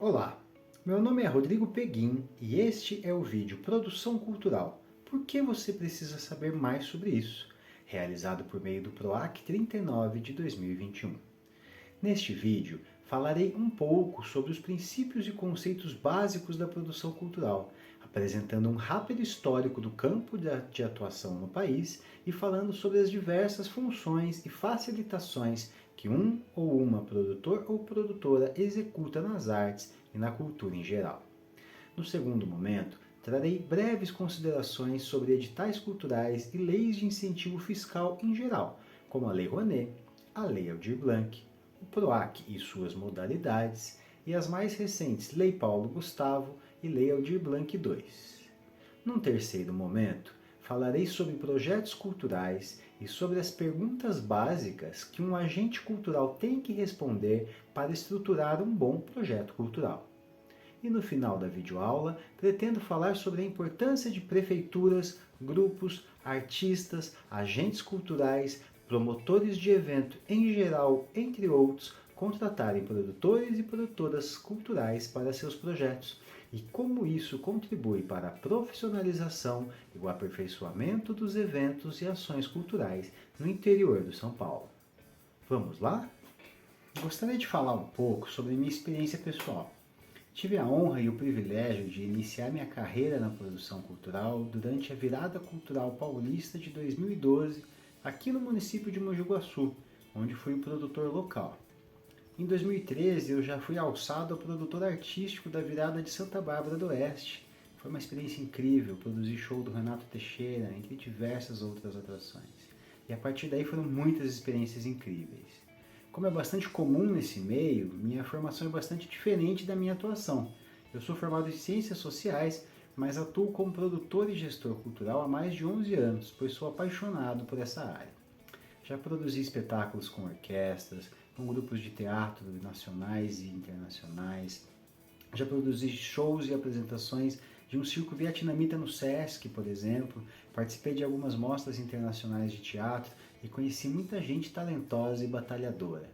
Olá, meu nome é Rodrigo Peguim e este é o vídeo Produção Cultural. Por que você precisa saber mais sobre isso? Realizado por meio do PROAC 39 de 2021. Neste vídeo, falarei um pouco sobre os princípios e conceitos básicos da produção cultural, apresentando um rápido histórico do campo de atuação no país e falando sobre as diversas funções e facilitações que um ou uma produtor ou produtora executa nas artes e na cultura em geral. No segundo momento, trarei breves considerações sobre editais culturais e leis de incentivo fiscal em geral, como a Lei Rouanet, a Lei Aldir Blanc, o PROAC e suas modalidades, e as mais recentes Lei Paulo Gustavo e Lei Aldir Blanc II. Num terceiro momento, falarei sobre projetos culturais e sobre as perguntas básicas que um agente cultural tem que responder para estruturar um bom projeto cultural. E no final da videoaula, pretendo falar sobre a importância de prefeituras, grupos, artistas, agentes culturais, promotores de evento em geral, entre outros, contratarem produtores e produtoras culturais para seus projetos e como isso contribui para a profissionalização e o aperfeiçoamento dos eventos e ações culturais no interior do São Paulo. Vamos lá? Gostaria de falar um pouco sobre minha experiência pessoal. Tive a honra e o privilégio de iniciar minha carreira na produção cultural durante a Virada Cultural Paulista de 2012, aqui no município de Mogi Guaçu, onde fui o produtor local. Em 2013, eu já fui alçado ao produtor artístico da Virada de Santa Bárbara do Oeste. Foi uma experiência incrível, produzir show do Renato Teixeira, entre diversas outras atrações. E a partir daí foram muitas experiências incríveis. Como é bastante comum nesse meio, minha formação é bastante diferente da minha atuação. Eu sou formado em Ciências Sociais, mas atuo como produtor e gestor cultural há mais de 11 anos, pois sou apaixonado por essa área. Já produzi espetáculos com orquestras, com grupos de teatro nacionais e internacionais. Já produzi shows e apresentações de um circo vietnamita no Sesc, por exemplo. Participei de algumas mostras internacionais de teatro e conheci muita gente talentosa e batalhadora.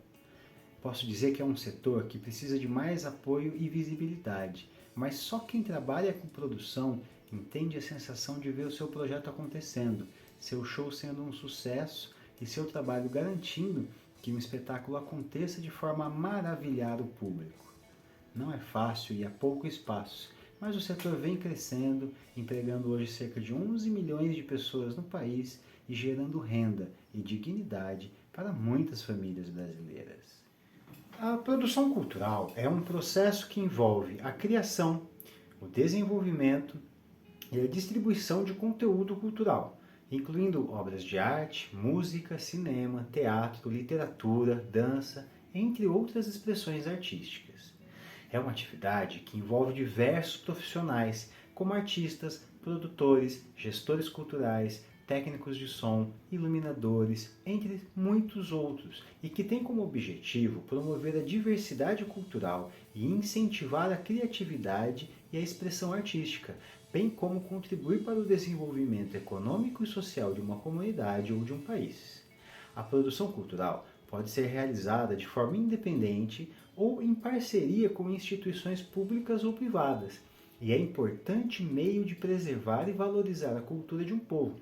Posso dizer que é um setor que precisa de mais apoio e visibilidade, mas só quem trabalha com produção entende a sensação de ver o seu projeto acontecendo, seu show sendo um sucesso e seu trabalho garantindo que um espetáculo aconteça de forma a maravilhar o público. Não é fácil e há pouco espaço, mas o setor vem crescendo, empregando hoje cerca de 11 milhões de pessoas no país e gerando renda e dignidade para muitas famílias brasileiras. A produção cultural é um processo que envolve a criação, o desenvolvimento e a distribuição de conteúdo cultural, incluindo obras de arte, música, cinema, teatro, literatura, dança, entre outras expressões artísticas. É uma atividade que envolve diversos profissionais, como artistas, produtores, gestores culturais, técnicos de som, iluminadores, entre muitos outros, e que tem como objetivo promover a diversidade cultural e incentivar a criatividade e a expressão artística, bem como contribuir para o desenvolvimento econômico e social de uma comunidade ou de um país. A produção cultural pode ser realizada de forma independente ou em parceria com instituições públicas ou privadas, e é importante meio de preservar e valorizar a cultura de um povo,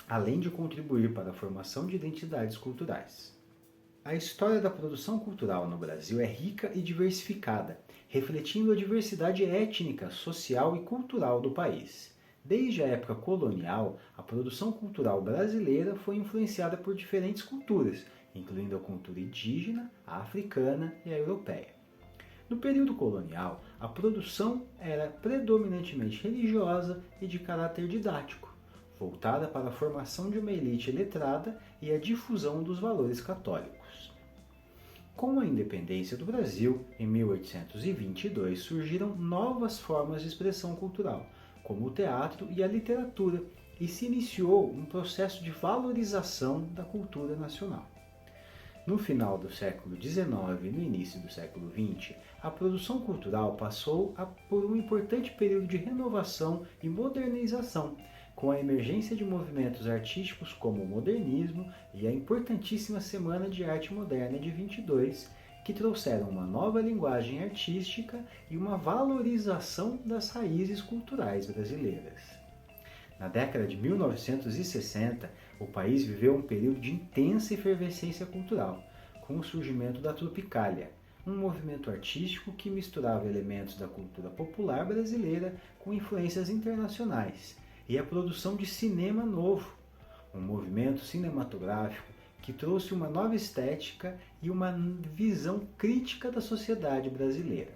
além de contribuir para a formação de identidades culturais. A história da produção cultural no Brasil é rica e diversificada, refletindo a diversidade étnica, social e cultural do país. Desde a época colonial, a produção cultural brasileira foi influenciada por diferentes culturas, incluindo a cultura indígena, a africana e a europeia. No período colonial, a produção era predominantemente religiosa e de caráter didático, voltada para a formação de uma elite letrada e a difusão dos valores católicos. Com a independência do Brasil, em 1822, surgiram novas formas de expressão cultural, como o teatro e a literatura, e se iniciou um processo de valorização da cultura nacional. No final do século XIX e no início do século XX, a produção cultural passou por um importante período de renovação e modernização, com a emergência de movimentos artísticos como o modernismo e a importantíssima Semana de Arte Moderna de 22, que trouxeram uma nova linguagem artística e uma valorização das raízes culturais brasileiras. Na década de 1960, o país viveu um período de intensa efervescência cultural, com o surgimento da Tropicália, um movimento artístico que misturava elementos da cultura popular brasileira com influências internacionais, e a produção de cinema novo, um movimento cinematográfico que trouxe uma nova estética e uma visão crítica da sociedade brasileira.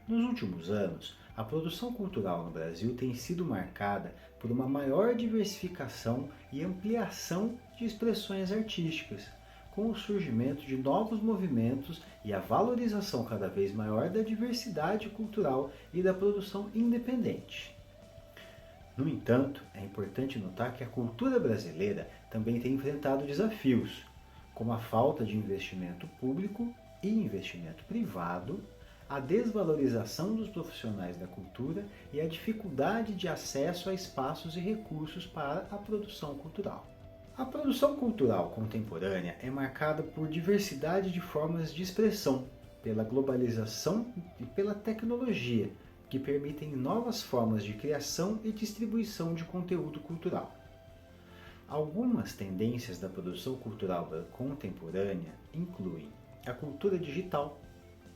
Nos últimos anos, a produção cultural no Brasil tem sido marcada por uma maior diversificação e ampliação de expressões artísticas, com o surgimento de novos movimentos e a valorização cada vez maior da diversidade cultural e da produção independente. No entanto, é importante notar que a cultura brasileira também tem enfrentado desafios, como a falta de investimento público e investimento privado, a desvalorização dos profissionais da cultura e a dificuldade de acesso a espaços e recursos para a produção cultural. A produção cultural contemporânea é marcada por diversidade de formas de expressão, pela globalização e pela tecnologia, que permitem novas formas de criação e distribuição de conteúdo cultural. Algumas tendências da produção cultural contemporânea incluem a cultura digital,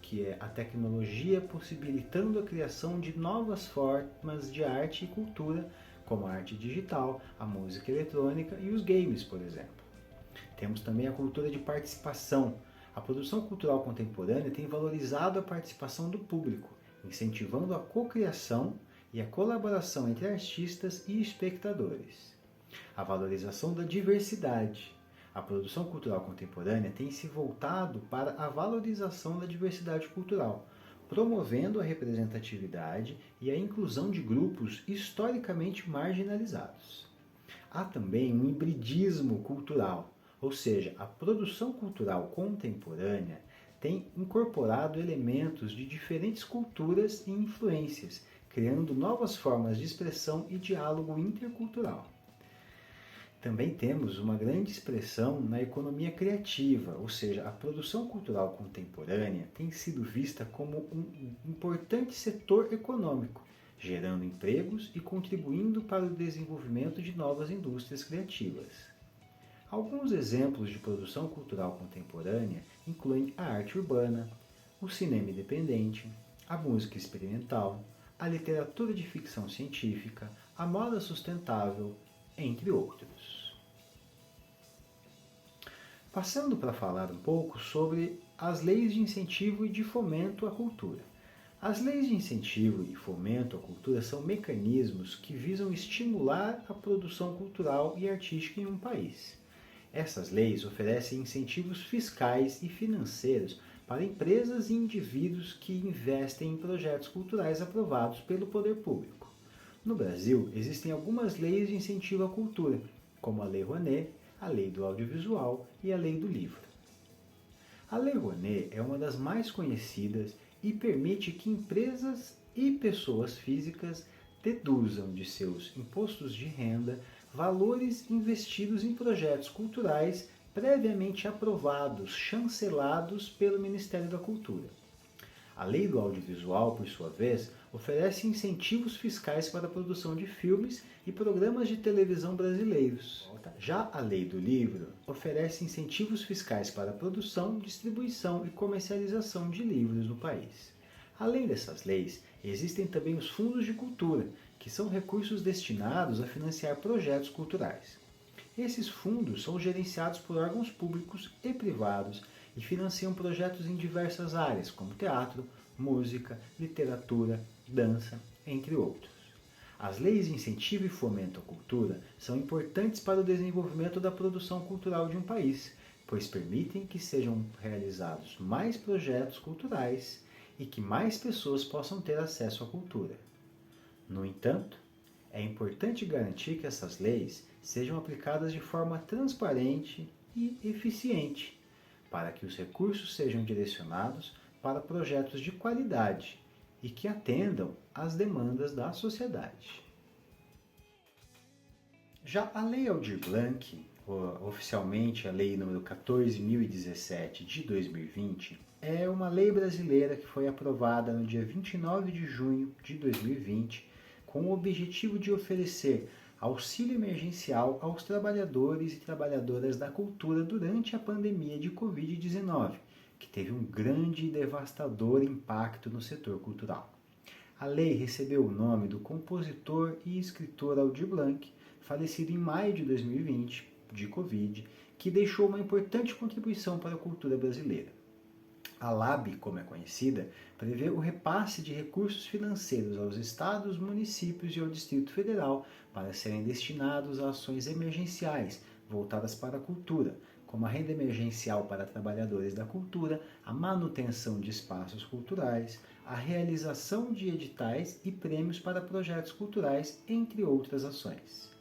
que é a tecnologia possibilitando a criação de novas formas de arte e cultura, como a arte digital, a música eletrônica e os games, por exemplo. Temos também a cultura de participação. A produção cultural contemporânea tem valorizado a participação do público, incentivando a cocriação e a colaboração entre artistas e espectadores. A valorização da diversidade. A produção cultural contemporânea tem se voltado para a valorização da diversidade cultural, promovendo a representatividade e a inclusão de grupos historicamente marginalizados. Há também um hibridismo cultural, ou seja, a produção cultural contemporânea tem incorporado elementos de diferentes culturas e influências, criando novas formas de expressão e diálogo intercultural. Também temos uma grande expressão na economia criativa, ou seja, a produção cultural contemporânea tem sido vista como um importante setor econômico, gerando empregos e contribuindo para o desenvolvimento de novas indústrias criativas. Alguns exemplos de produção cultural contemporânea incluem a arte urbana, o cinema independente, a música experimental, a literatura de ficção científica, a moda sustentável, entre outros. Passando para falar um pouco sobre as leis de incentivo e de fomento à cultura. As leis de incentivo e fomento à cultura são mecanismos que visam estimular a produção cultural e artística em um país. Essas leis oferecem incentivos fiscais e financeiros para empresas e indivíduos que investem em projetos culturais aprovados pelo poder público. No Brasil, existem algumas leis de incentivo à cultura, como a Lei Rouanet, a Lei do Audiovisual e a Lei do Livro. A Lei Rouanet é uma das mais conhecidas e permite que empresas e pessoas físicas deduzam de seus impostos de renda valores investidos em projetos culturais previamente aprovados, chancelados pelo Ministério da Cultura. A Lei do Audiovisual, por sua vez, oferece incentivos fiscais para a produção de filmes e programas de televisão brasileiros. Já a Lei do Livro oferece incentivos fiscais para a produção, distribuição e comercialização de livros no país. Além dessas leis, existem também os fundos de cultura, que são recursos destinados a financiar projetos culturais. Esses fundos são gerenciados por órgãos públicos e privados e financiam projetos em diversas áreas, como teatro, música, literatura, dança, entre outros. As leis de incentivo e fomento à cultura são importantes para o desenvolvimento da produção cultural de um país, pois permitem que sejam realizados mais projetos culturais e que mais pessoas possam ter acesso à cultura. No entanto, é importante garantir que essas leis sejam aplicadas de forma transparente e eficiente, para que os recursos sejam direcionados para projetos de qualidade e que atendam às demandas da sociedade. Já a Lei Aldir Blanc oficialmente a Lei nº 14.017 de 2020, é uma lei brasileira que foi aprovada no dia 29 de junho de 2020 com o objetivo de oferecer auxílio emergencial aos trabalhadores e trabalhadoras da cultura durante a pandemia de Covid-19, que teve um grande e devastador impacto no setor cultural. A lei recebeu o nome do compositor e escritor Aldir Blanc, falecido em maio de 2020 de Covid, que deixou uma importante contribuição para a cultura brasileira. A LAB, como é conhecida, prevê o repasse de recursos financeiros aos estados, municípios e ao Distrito Federal para serem destinados a ações emergenciais voltadas para a cultura, como a renda emergencial para trabalhadores da cultura, a manutenção de espaços culturais, a realização de editais e prêmios para projetos culturais, entre outras ações.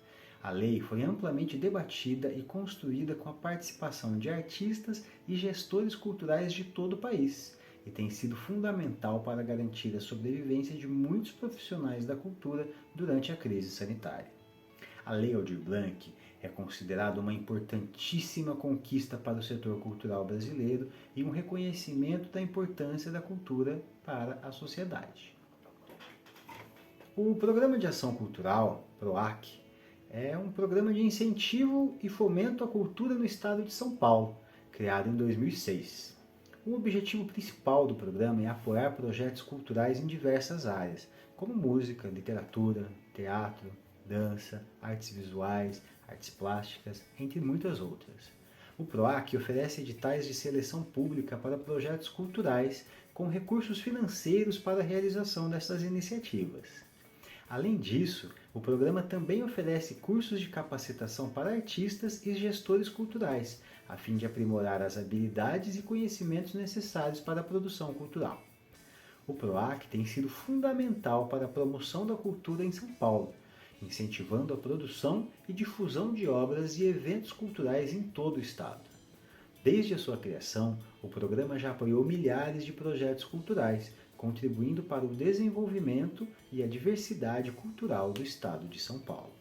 A lei foi amplamente debatida e construída com a participação de artistas e gestores culturais de todo o país e tem sido fundamental para garantir a sobrevivência de muitos profissionais da cultura durante a crise sanitária. A Lei Aldir Blanc é considerada uma importantíssima conquista para o setor cultural brasileiro e um reconhecimento da importância da cultura para a sociedade. O Programa de Ação Cultural, PROAC, é um programa de incentivo e fomento à cultura no estado de São Paulo, criado em 2006. O objetivo principal do programa é apoiar projetos culturais em diversas áreas, como música, literatura, teatro, dança, artes visuais, artes plásticas, entre muitas outras. O PROAC oferece editais de seleção pública para projetos culturais com recursos financeiros para a realização dessas iniciativas. Além disso, o programa também oferece cursos de capacitação para artistas e gestores culturais, a fim de aprimorar as habilidades e conhecimentos necessários para a produção cultural. O PROAC tem sido fundamental para a promoção da cultura em São Paulo, incentivando a produção e difusão de obras e eventos culturais em todo o estado. Desde a sua criação, o programa já apoiou milhares de projetos culturais, contribuindo para o desenvolvimento e a diversidade cultural do estado de São Paulo.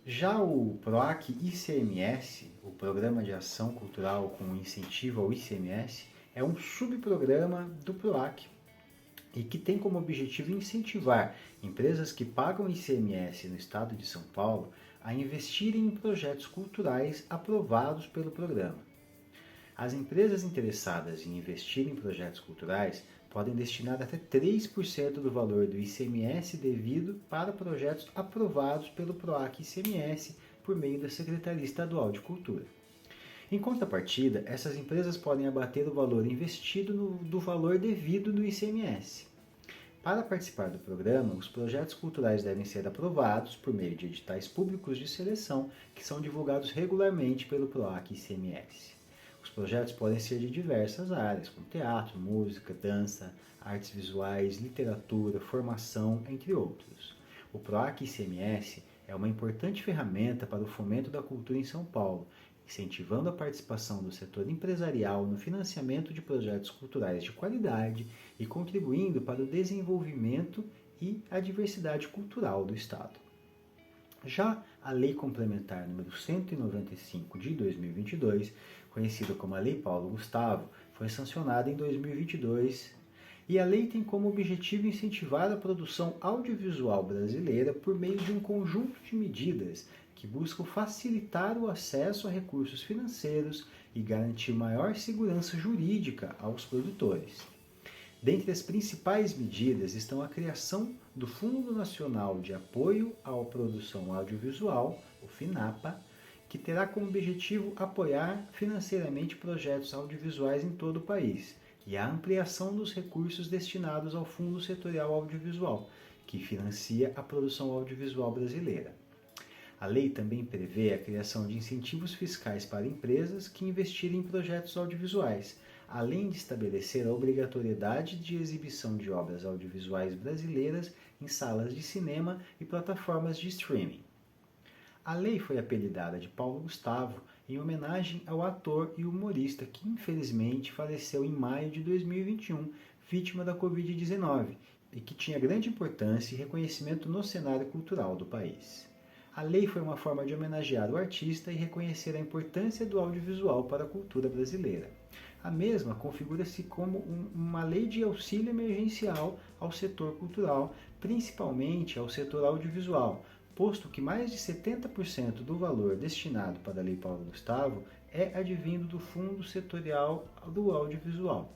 Já o PROAC ICMS, o Programa de Ação Cultural com Incentivo ao ICMS, é um subprograma do PROAC e que tem como objetivo incentivar empresas que pagam ICMS no estado de São Paulo a investirem em projetos culturais aprovados pelo programa. As empresas interessadas em investir em projetos culturais podem destinar até 3% do valor do ICMS devido para projetos aprovados pelo PROAC ICMS por meio da Secretaria Estadual de Cultura. Em contrapartida, essas empresas podem abater o valor investido do valor devido do ICMS. Para participar do programa, os projetos culturais devem ser aprovados por meio de editais públicos de seleção que são divulgados regularmente pelo PROAC ICMS. Os projetos podem ser de diversas áreas, como teatro, música, dança, artes visuais, literatura, formação, entre outros. O PROAC ICMS é uma importante ferramenta para o fomento da cultura em São Paulo, incentivando a participação do setor empresarial no financiamento de projetos culturais de qualidade e contribuindo para o desenvolvimento e a diversidade cultural do Estado. Já a Lei Complementar nº 195 de 2022, conhecida como a Lei Paulo Gustavo, foi sancionada em 2022 e a lei tem como objetivo incentivar a produção audiovisual brasileira por meio de um conjunto de medidas que buscam facilitar o acesso a recursos financeiros e garantir maior segurança jurídica aos produtores. Dentre as principais medidas estão a criação do Fundo Nacional de Apoio à Produção Audiovisual, o FINAPA, que terá como objetivo apoiar financeiramente projetos audiovisuais em todo o país, e a ampliação dos recursos destinados ao Fundo Setorial Audiovisual, que financia a produção audiovisual brasileira. A lei também prevê a criação de incentivos fiscais para empresas que investirem em projetos audiovisuais, além de estabelecer a obrigatoriedade de exibição de obras audiovisuais brasileiras em salas de cinema e plataformas de streaming. A lei foi apelidada de Paulo Gustavo em homenagem ao ator e humorista que infelizmente faleceu em maio de 2021, vítima da Covid-19, e que tinha grande importância e reconhecimento no cenário cultural do país. A lei foi uma forma de homenagear o artista e reconhecer a importância do audiovisual para a cultura brasileira. A mesma configura-se como uma lei de auxílio emergencial ao setor cultural, principalmente ao setor audiovisual, posto que mais de 70% do valor destinado para a Lei Paulo Gustavo é advindo do Fundo Setorial do Audiovisual.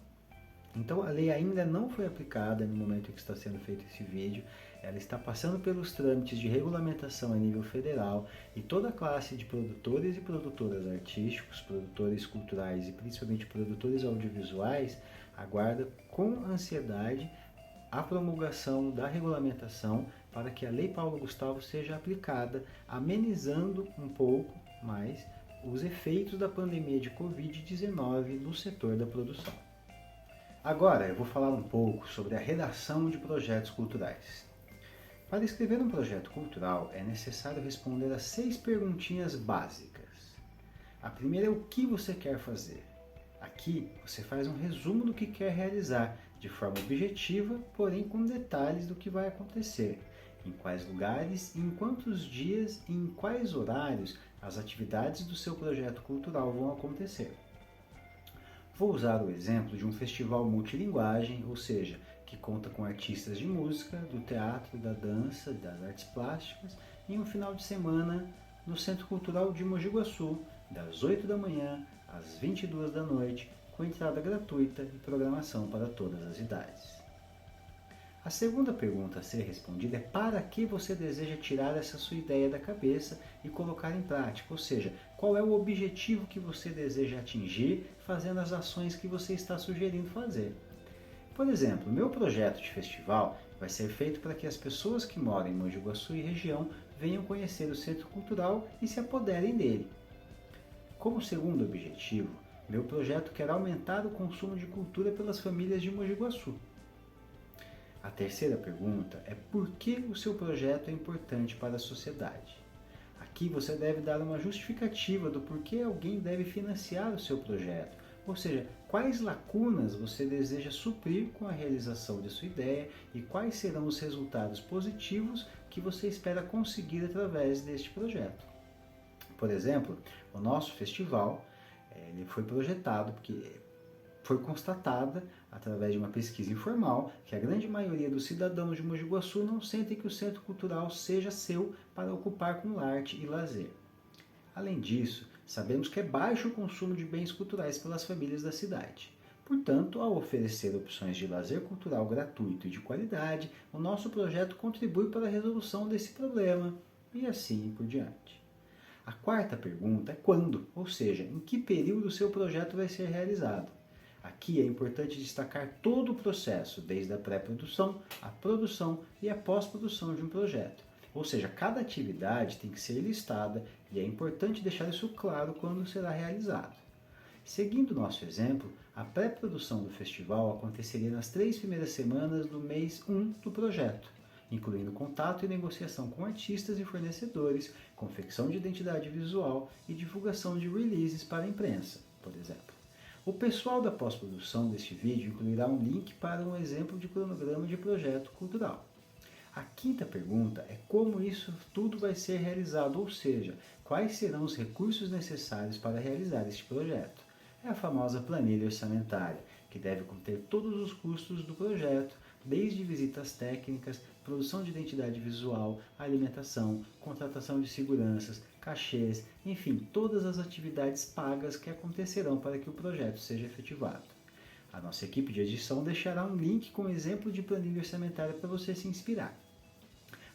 Então a lei ainda não foi aplicada no momento em que está sendo feito esse vídeo, ela está passando pelos trâmites de regulamentação a nível federal e toda a classe de produtores e produtoras artísticos, produtores culturais e principalmente produtores audiovisuais aguarda com ansiedade a promulgação da regulamentação para que a Lei Paulo Gustavo seja aplicada, amenizando um pouco mais os efeitos da pandemia de Covid-19 no setor da produção. Agora eu vou falar um pouco sobre a redação de projetos culturais. Para escrever um projeto cultural é necessário responder a 6 perguntinhas básicas. A primeira é o que você quer fazer. Aqui você faz um resumo do que quer realizar, de forma objetiva, porém com detalhes do que vai acontecer, em quais lugares, em quantos dias e em quais horários as atividades do seu projeto cultural vão acontecer. Vou usar o exemplo de um festival multilinguagem, ou seja, que conta com artistas de música, do teatro, da dança, das artes plásticas, em um final de semana no Centro Cultural de Mogi Guaçu, das 8 da manhã às 22 da noite, com entrada gratuita e programação para todas as idades. A segunda pergunta a ser respondida é para que você deseja tirar essa sua ideia da cabeça e colocar em prática, ou seja, qual é o objetivo que você deseja atingir fazendo as ações que você está sugerindo fazer. Por exemplo, meu projeto de festival vai ser feito para que as pessoas que moram em Mogi Guaçu e região venham conhecer o Centro Cultural e se apoderem dele. Como segundo objetivo, meu projeto quer aumentar o consumo de cultura pelas famílias de Mogi Guaçu. A terceira pergunta é por que o seu projeto é importante para a sociedade. Aqui você deve dar uma justificativa do porquê alguém deve financiar o seu projeto, ou seja, quais lacunas você deseja suprir com a realização de sua ideia e quais serão os resultados positivos que você espera conseguir através deste projeto. Por exemplo, o nosso festival ele foi projetado porque foi constatada, através de uma pesquisa informal, que a grande maioria dos cidadãos de Mogi Guaçu não sentem que o centro cultural seja seu para ocupar com arte e lazer. Além disso, sabemos que é baixo o consumo de bens culturais pelas famílias da cidade. Portanto, ao oferecer opções de lazer cultural gratuito e de qualidade, o nosso projeto contribui para a resolução desse problema, e assim por diante. A quarta pergunta é quando, ou seja, em que período o seu projeto vai ser realizado. Aqui é importante destacar todo o processo, desde a pré-produção, a produção e a pós-produção de um projeto. Ou seja, cada atividade tem que ser listada e é importante deixar isso claro quando será realizado. Seguindo nosso exemplo, a pré-produção do festival aconteceria nas 3 primeiras semanas do mês 1 do projeto, incluindo contato e negociação com artistas e fornecedores, confecção de identidade visual e divulgação de releases para a imprensa, por exemplo. O pessoal da pós-produção deste vídeo incluirá um link para um exemplo de cronograma de projeto cultural. A quinta pergunta é como isso tudo vai ser realizado, ou seja, quais serão os recursos necessários para realizar este projeto. É a famosa planilha orçamentária, que deve conter todos os custos do projeto, desde visitas técnicas, produção de identidade visual, alimentação, contratação de seguranças, cachês, enfim, todas as atividades pagas que acontecerão para que o projeto seja efetivado. A nossa equipe de edição deixará um link com exemplo de planilha orçamentária para você se inspirar.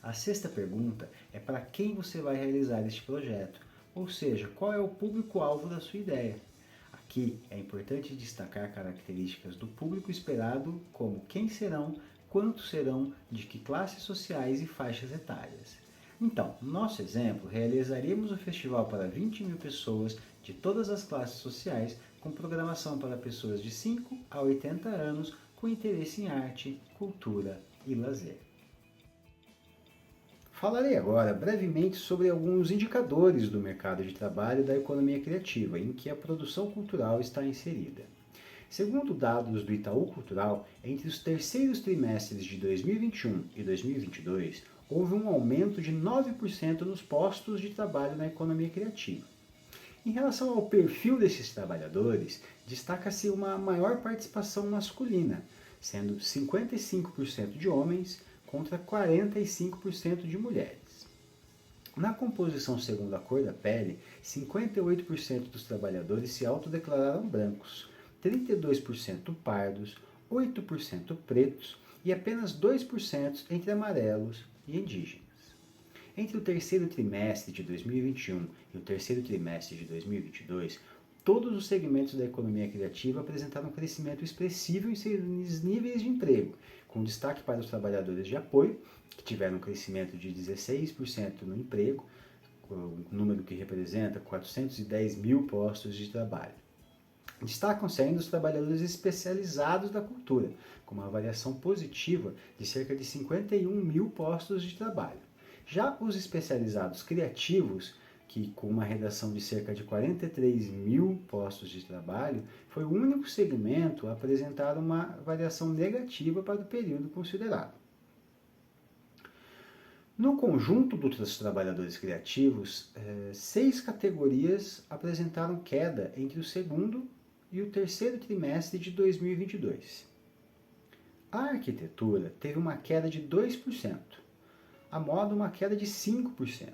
A sexta pergunta é para quem você vai realizar este projeto, ou seja, qual é o público-alvo da sua ideia. Aqui é importante destacar características do público esperado, como quem serão, quantos serão, de que classes sociais e faixas etárias. Então, no nosso exemplo, realizaríamos o festival para 20.000 pessoas de todas as classes sociais, com programação para pessoas de 5 a 80 anos com interesse em arte, cultura e lazer. Falarei agora brevemente sobre alguns indicadores do mercado de trabalho da economia criativa, em que a produção cultural está inserida. Segundo dados do Itaú Cultural, entre os terceiros trimestres de 2021 e 2022, houve um aumento de 9% nos postos de trabalho na economia criativa. Em relação ao perfil desses trabalhadores, destaca-se uma maior participação masculina, sendo 55% de homens contra 45% de mulheres. Na composição segundo a cor da pele, 58% dos trabalhadores se autodeclararam brancos, 32% pardos, 8% pretos e apenas 2% entre amarelos e indígenas. Entre o terceiro trimestre de 2021 e o terceiro trimestre de 2022, todos os segmentos da economia criativa apresentaram um crescimento expressivo em seus níveis de emprego, com destaque para os trabalhadores de apoio, que tiveram um crescimento de 16% no emprego, um número que representa 410 mil postos de trabalho. Destacam-se ainda os trabalhadores especializados da cultura, com uma variação positiva de cerca de 51 mil postos de trabalho. Já os especializados criativos, que com uma redação de cerca de 43 mil postos de trabalho, foi o único segmento a apresentar uma variação negativa para o período considerado. No conjunto dos trabalhadores criativos, 6 categorias apresentaram queda entre o segundo e o terceiro trimestre de 2022. A arquitetura teve uma queda de 2%. A moda uma queda de 5%.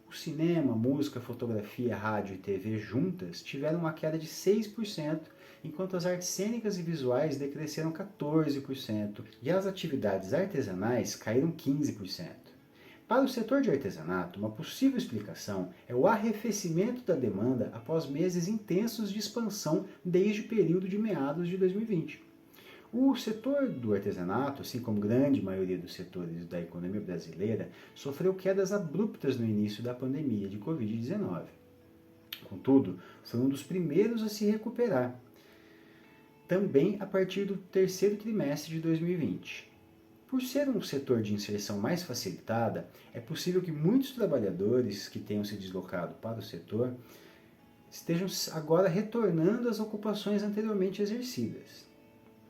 O cinema, música, fotografia, rádio e TV juntas tiveram uma queda de 6%, enquanto as artes cênicas e visuais decresceram 14% e as atividades artesanais caíram 15%. Para o setor de artesanato, uma possível explicação é o arrefecimento da demanda após meses intensos de expansão desde o período de meados de 2020. O setor do artesanato, assim como grande maioria dos setores da economia brasileira, sofreu quedas abruptas no início da pandemia de Covid-19. Contudo, foi um dos primeiros a se recuperar, também a partir do terceiro trimestre de 2020. Por ser um setor de inserção mais facilitada, é possível que muitos trabalhadores que tenham se deslocado para o setor estejam agora retornando às ocupações anteriormente exercidas.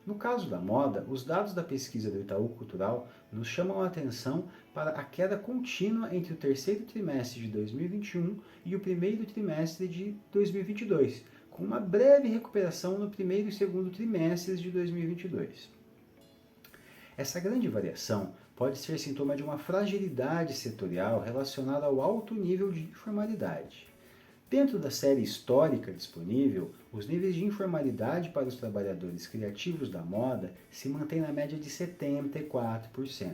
No caso da moda, os dados da pesquisa do Itaú Cultural nos chamam a atenção para a queda contínua entre o terceiro trimestre de 2021 e o primeiro trimestre de 2022, com uma breve recuperação no primeiro e segundo trimestres de 2022. Essa grande variação pode ser sintoma de uma fragilidade setorial relacionada ao alto nível de informalidade. Dentro da série histórica disponível, os níveis de informalidade para os trabalhadores criativos da moda se mantêm na média de 74%.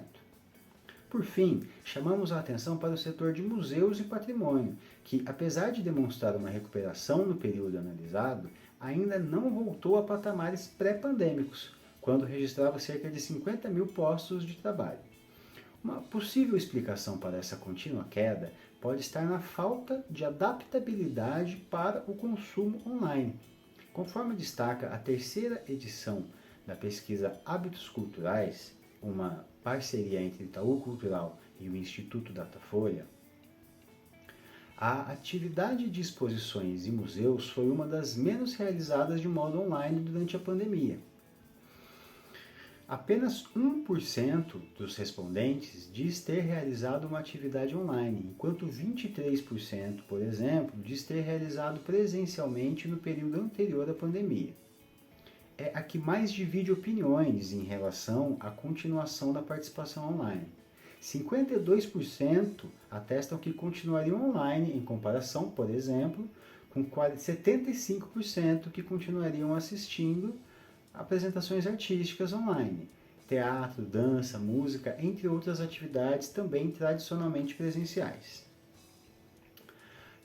Por fim, chamamos a atenção para o setor de museus e patrimônio, que, apesar de demonstrar uma recuperação no período analisado, ainda não voltou a patamares pré-pandêmicos, quando registrava cerca de 50 mil postos de trabalho. Uma possível explicação para essa contínua queda pode estar na falta de adaptabilidade para o consumo online. Conforme destaca a terceira edição da pesquisa Hábitos Culturais, uma parceria entre Itaú Cultural e o Instituto Datafolha, a atividade de exposições e museus foi uma das menos realizadas de modo online durante a pandemia. Apenas 1% dos respondentes diz ter realizado uma atividade online, enquanto 23%, por exemplo, diz ter realizado presencialmente no período anterior à pandemia. É a que mais divide opiniões em relação à continuação da participação online. 52% atestam que continuariam online, em comparação, por exemplo, com 75% que continuariam assistindo apresentações artísticas online, teatro, dança, música, entre outras atividades também tradicionalmente presenciais.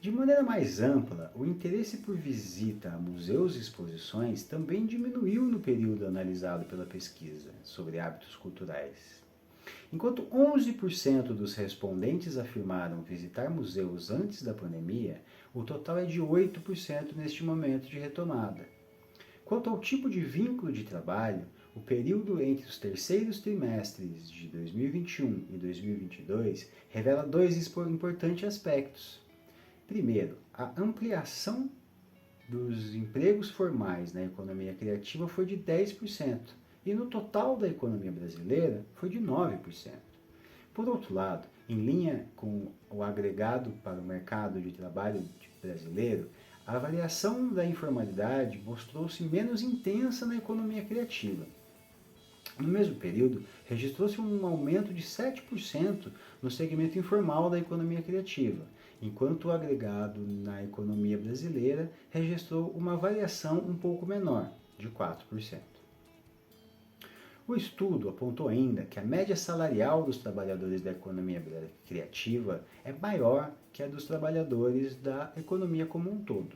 De maneira mais ampla, o interesse por visita a museus e exposições também diminuiu no período analisado pela pesquisa sobre hábitos culturais. Enquanto 11% dos respondentes afirmaram visitar museus antes da pandemia, o total é de 8% neste momento de retomada. Quanto ao tipo de vínculo de trabalho, o período entre os terceiros trimestres de 2021 e 2022 revela dois importantes aspectos. Primeiro, a ampliação dos empregos formais na economia criativa foi de 10%, e no total da economia brasileira foi de 9%. Por outro lado, em linha com o agregado para o mercado de trabalho brasileiro, a variação da informalidade mostrou-se menos intensa na economia criativa. No mesmo período, registrou-se um aumento de 7% no segmento informal da economia criativa, enquanto o agregado na economia brasileira registrou uma variação um pouco menor, de 4%. O estudo apontou ainda que a média salarial dos trabalhadores da economia criativa é maior que a dos trabalhadores da economia como um todo.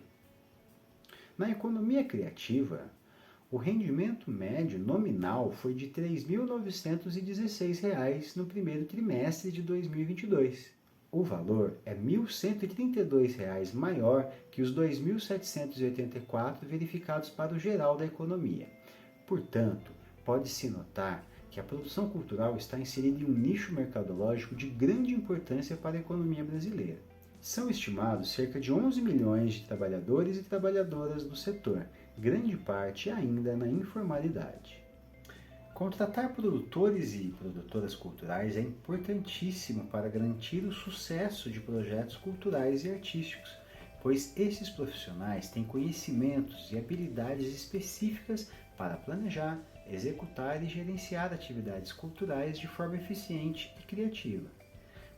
Na economia criativa, o rendimento médio nominal foi de R$ 3.916 no primeiro trimestre de 2022. O valor é R$ 1.132 maior que os R$ 2.784 verificados para o geral da economia. Portanto, pode-se notar que a produção cultural está inserida em um nicho mercadológico de grande importância para a economia brasileira. São estimados cerca de 11 milhões de trabalhadores e trabalhadoras do setor, grande parte ainda na informalidade. Contratar produtores e produtoras culturais é importantíssimo para garantir o sucesso de projetos culturais e artísticos, pois esses profissionais têm conhecimentos e habilidades específicas para planejar, executar e gerenciar atividades culturais de forma eficiente e criativa.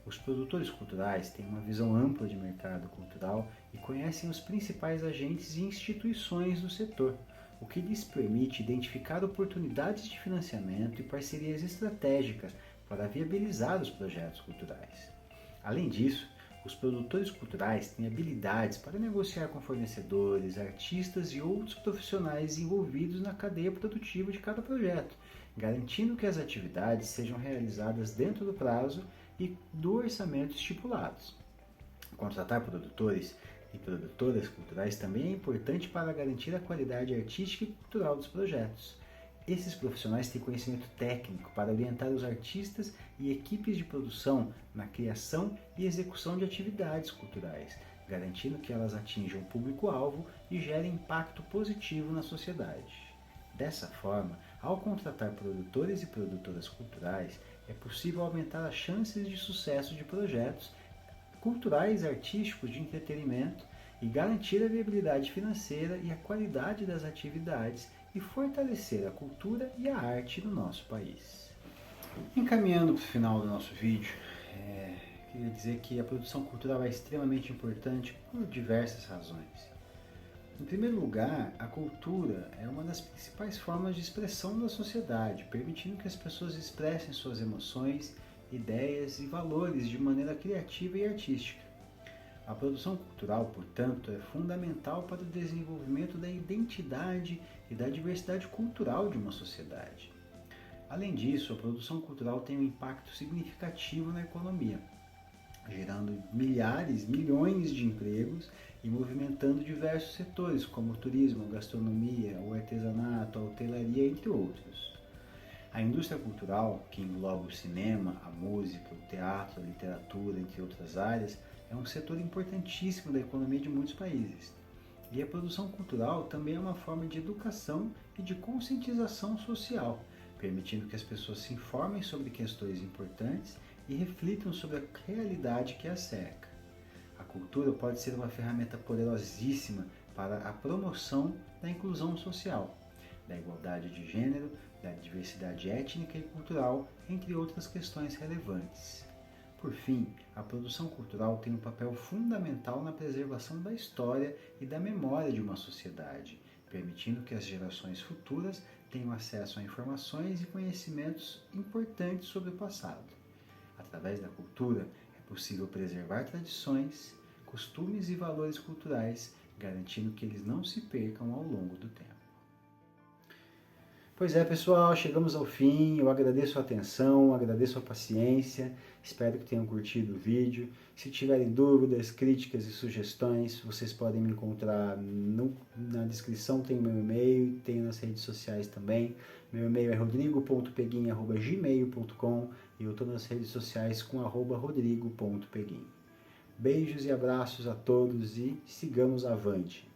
Os produtores culturais têm uma visão ampla de mercado cultural e conhecem os principais agentes e instituições do setor, o que lhes permite identificar oportunidades de financiamento e parcerias estratégicas para viabilizar os projetos culturais. Além disso, os produtores culturais têm habilidades para negociar com fornecedores, artistas e outros profissionais envolvidos na cadeia produtiva de cada projeto, garantindo que as atividades sejam realizadas dentro do prazo e do orçamento estipulados. Contratar produtores e produtoras culturais também é importante para garantir a qualidade artística e cultural dos projetos. Esses profissionais têm conhecimento técnico para orientar os artistas e equipes de produção na criação e execução de atividades culturais, garantindo que elas atinjam o público-alvo e gerem impacto positivo na sociedade. Dessa forma, ao contratar produtores e produtoras culturais, é possível aumentar as chances de sucesso de projetos culturais e artísticos de entretenimento e garantir a viabilidade financeira e a qualidade das atividades e fortalecer a cultura e a arte no nosso país. Encaminhando para o final do nosso vídeo, queria dizer que a produção cultural é extremamente importante por diversas razões. Em primeiro lugar, a cultura é uma das principais formas de expressão da sociedade, permitindo que as pessoas expressem suas emoções, ideias e valores de maneira criativa e artística. A produção cultural, portanto, é fundamental para o desenvolvimento da identidade e da diversidade cultural de uma sociedade. Além disso, a produção cultural tem um impacto significativo na economia, gerando milhões de empregos e movimentando diversos setores, como o turismo, a gastronomia, o artesanato, a hotelaria, entre outros. A indústria cultural, que engloba o cinema, a música, o teatro, a literatura, entre outras áreas, é um setor importantíssimo da economia de muitos países. E a produção cultural também é uma forma de educação e de conscientização social, permitindo que as pessoas se informem sobre questões importantes e reflitam sobre a realidade que a cerca. A cultura pode ser uma ferramenta poderosíssima para a promoção da inclusão social, da igualdade de gênero, da diversidade étnica e cultural, entre outras questões relevantes. Por fim, a produção cultural tem um papel fundamental na preservação da história e da memória de uma sociedade, permitindo que as gerações futuras tenham acesso a informações e conhecimentos importantes sobre o passado. Através da cultura, é possível preservar tradições, costumes e valores culturais, garantindo que eles não se percam ao longo do tempo. Pois é, pessoal, chegamos ao fim. Eu agradeço a atenção, agradeço a paciência, espero que tenham curtido o vídeo. Se tiverem dúvidas, críticas e sugestões, vocês podem me encontrar na descrição, tem o meu e-mail, tem nas redes sociais também. Meu e-mail é rodrigo.peguim@gmail.com e eu estou nas redes sociais com @rodrigo.peguim. Beijos e abraços a todos e sigamos avante!